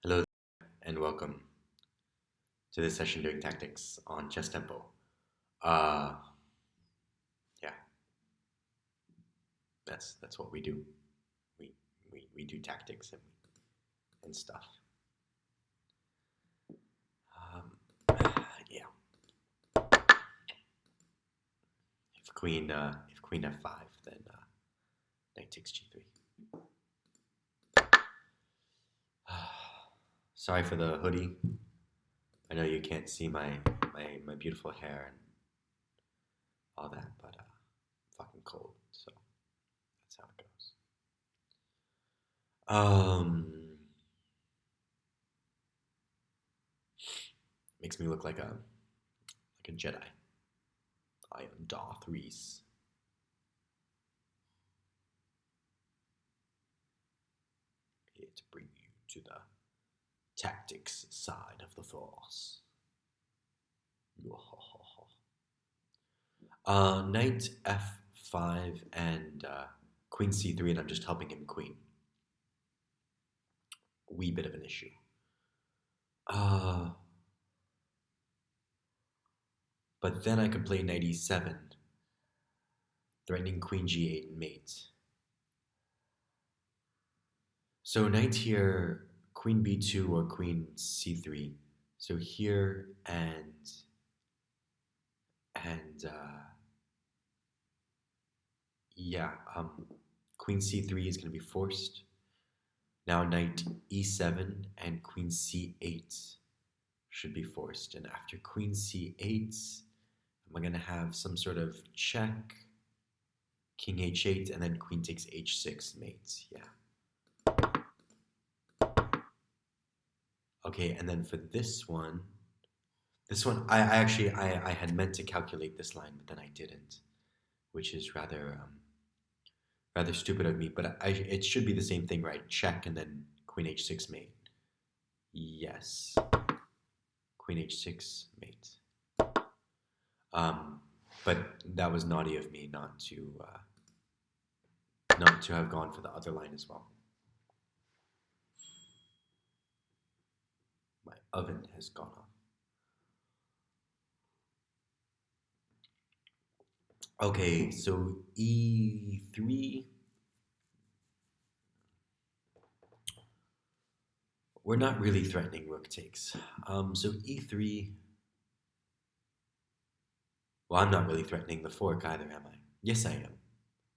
Hello and welcome to this session doing tactics on chess tempo. Uh, yeah, that's what we do. We we do tactics and stuff. Um, yeah. If queen f5, then knight takes g3. Sorry for the hoodie. I know you can't see my beautiful hair and all that, but fucking cold. So that's how it goes. Makes me look like a Jedi. I am Darth Reese. Here to bring you to the tactics side of the Force. Knight f5 and queen c3, and I'm just helping him queen. Wee bit of an issue. But then I could play knight e7, threatening queen g8 and mate. So knight here, queen b2 or queen c3. So here and yeah, queen c3 is going to be forced. Now knight e7 and queen c8 should be forced. And after queen c8, am I going to have some sort of check, king h8, and then queen takes h6 mates? Yeah. Okay, and then for this one, I actually I had meant to calculate this line, but then I didn't, which is rather stupid of me. But it should be the same thing, right? Check and then queen h6 mate. Yes, queen h6 mate. But that was naughty of me not to have gone for the other line as well. My oven has gone off. Okay, so e3. We're not really threatening rook takes. So e3. Well, I'm not really threatening the fork either, am I? Yes, I am.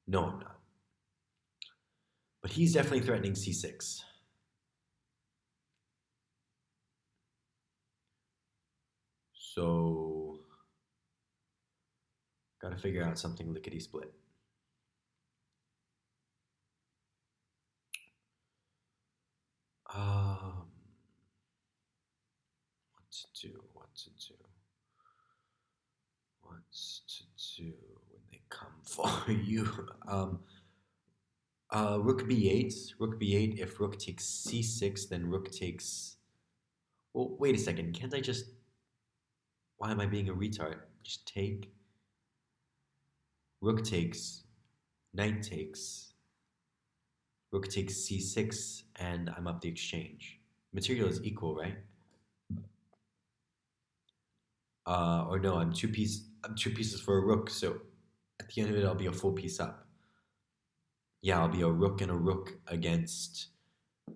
No, I'm not. But he's definitely threatening c6. So, gotta figure out something lickety split. What to do? What to do? What to do when they come for you? Rook b8. Rook b8. If rook takes c6, then rook takes. Well, wait a second. Can't I just? Why am I being a retard? Just take. Rook takes. Knight takes. Rook takes c6, and I'm up the exchange. Material is equal, right? Or no, I'm two pieces for a rook, so at the end of it, I'll be a full piece up. Yeah, I'll be a rook and a rook against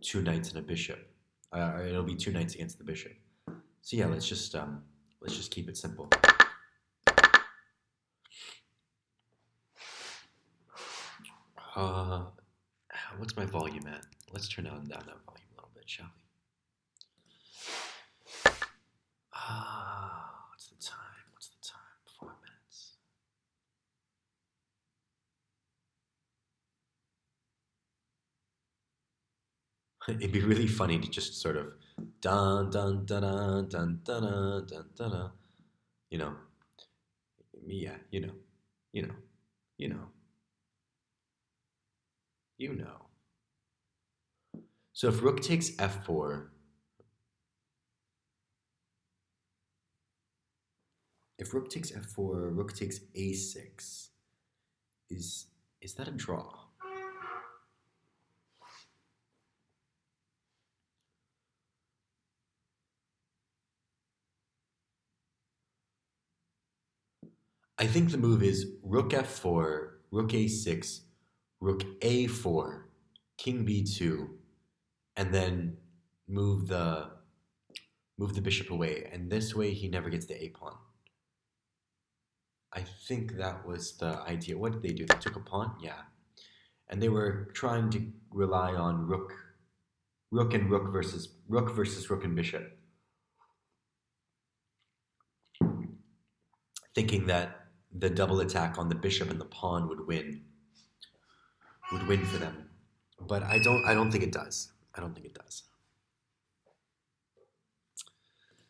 two knights and a bishop. It'll be two knights against the bishop. So yeah, let's just keep it simple. What's my volume at? Let's turn down that volume a little bit, shall we? What's the time? What's the time? 4 minutes. It'd be really funny to just sort of dun dun dun dun dun dun dun dun dun. You know, yeah, you know, you know, you know, you know. So if rook takes f4, if rook takes f4, rook takes a6, is that a draw? I think the move is rook f4, rook a6, rook a4, king b2, and then move the move the bishop away. And this way he never gets the a pawn. I think that was the idea. What did they do? They took a pawn? Yeah. And they were trying to rely on rook and rook versus rook and bishop, thinking that the double attack on the bishop and the pawn would win for them. But I don't think it does. I don't think it does.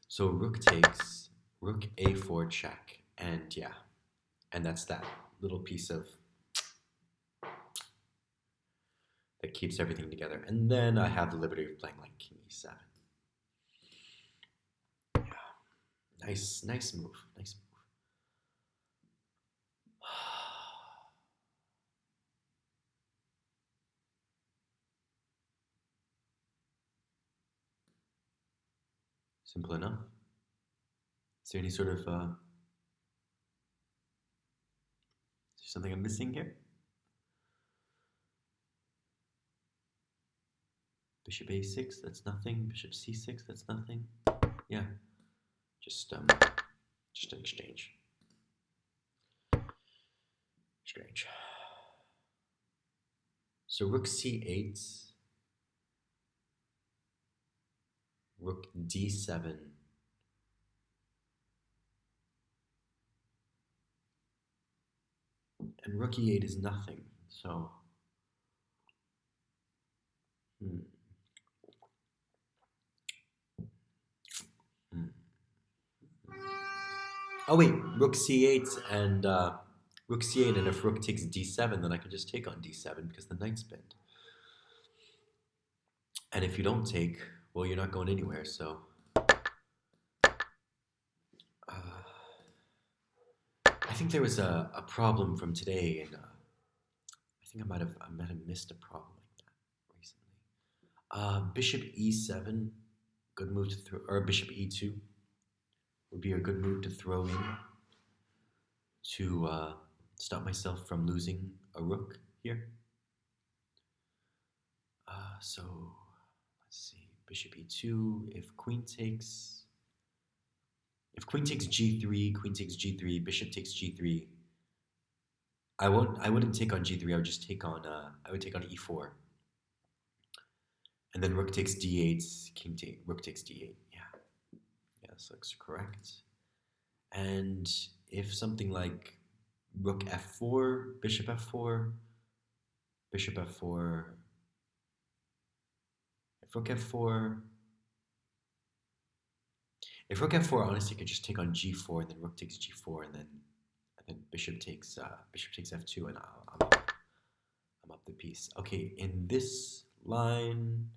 So rook takes, rook a4 check, and yeah, and that's that little piece of that keeps everything together. And then I have the liberty of playing like king e7. Yeah, nice move, nice move. Simple enough. Is there any sort of is there something I'm missing here? Bishop a6, that's nothing. Bishop c6, that's nothing. Yeah, just an exchange. Strange. So rook c8, rook d7, and rook e8 is nothing. So, Oh wait, rook c8 and rook c8, and if rook takes d7, then I can just take on d7 because the knight's pinned. And if you don't take, well, you're not going anywhere. So, I think there was a problem from today, and I think I might have missed a problem like that recently. Bishop e7, good move to throw, or bishop e2 would be a good move to throw in to stop myself from losing a rook here. So let's see, bishop e2. If queen takes g3, queen takes g3, bishop takes g3. I wouldn't take on g3. I would just take on I would take on e4. And then rook takes d8, rook takes d8. Yeah, this looks correct. And if something like rook f4, bishop f4, bishop f4, if rook f4, honestly, you could just take on g4, and then rook takes g4, and then bishop takes f2, and I'm up the piece. Okay, in this line,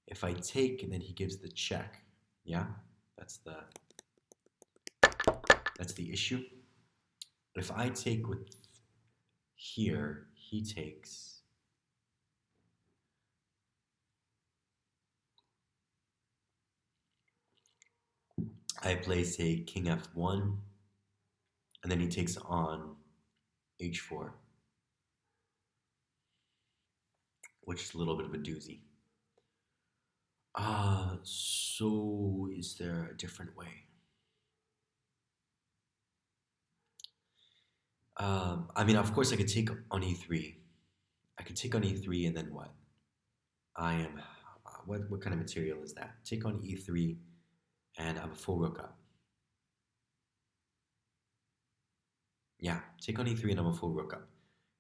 if I take and then he gives the check, yeah, that's the issue. If I take with here, he takes. I play, say, king f1, and then he takes on h4, which is a little bit of a doozy. So is there a different way? I mean, of course, I could take on e3. I could take on e3, and then what? I am. What kind of material is that? Take on e3, and I'm a full rook up. Yeah, take on e3, and I'm a full rook up.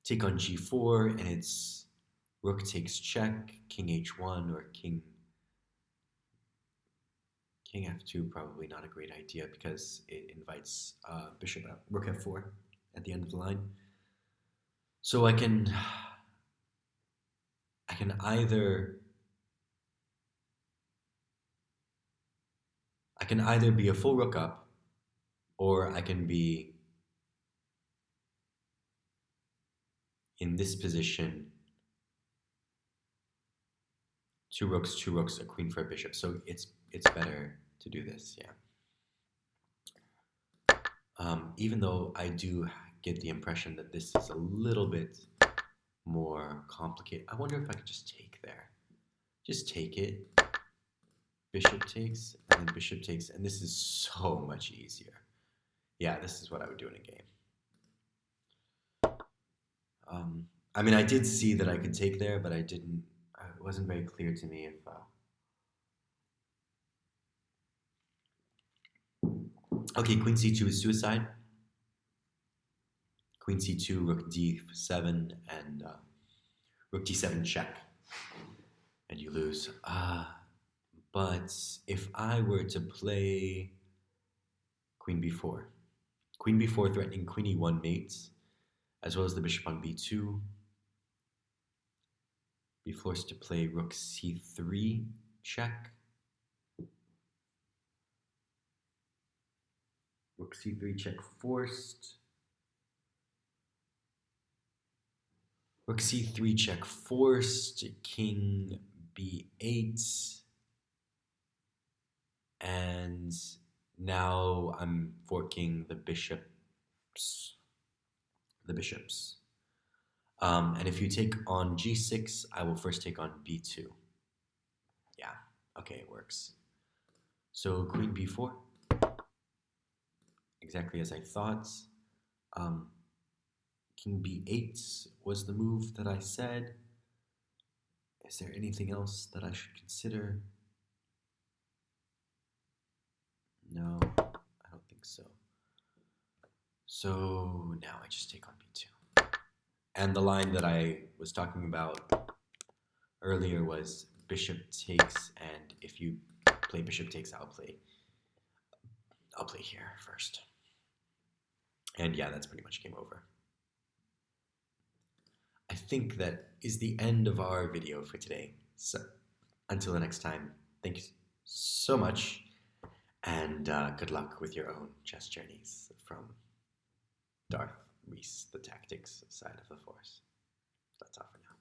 Take on g4, and it's rook takes check, king h1, or king f2. Probably not a great idea because it invites bishop up, rook f4 at the end of the line. So I can either be a full rook up, or I can be in this position, two rooks, a queen for a bishop. So it's better to do this, yeah. Even though I do get the impression that this is a little bit more complicated. I wonder if I could just take there. Just take it. Bishop takes, and then bishop takes, and this is so much easier. Yeah, this is what I would do in a game. I mean, I did see that I could take there, but I didn't. It wasn't very clear to me if. Okay, queen c2 is suicide. Queen c2, rook d7, and rook d7 check, and you lose. But if I were to play queen b4, queen b4 threatening queen e1 mates, as well as the bishop on b2, be forced to play rook c3 check. Rook c3 check forced. Rook c3 check forced. King b8. And now I'm forking the bishops. And if you take on g6, I will first take on b2. Yeah, okay, it works. So queen b4, exactly as I thought. King b8 was the move that I said. Is there anything else that I should consider? No, I don't think so. So now I just take on b2. And the line that I was talking about earlier was bishop takes, and if you play bishop takes, I'll play here first. And yeah, that's pretty much game over. I think that is the end of our video for today. So until the next time, thank you so much, and good luck with your own chess journeys from Darth Reese, the tactics side of the force. That's all for now.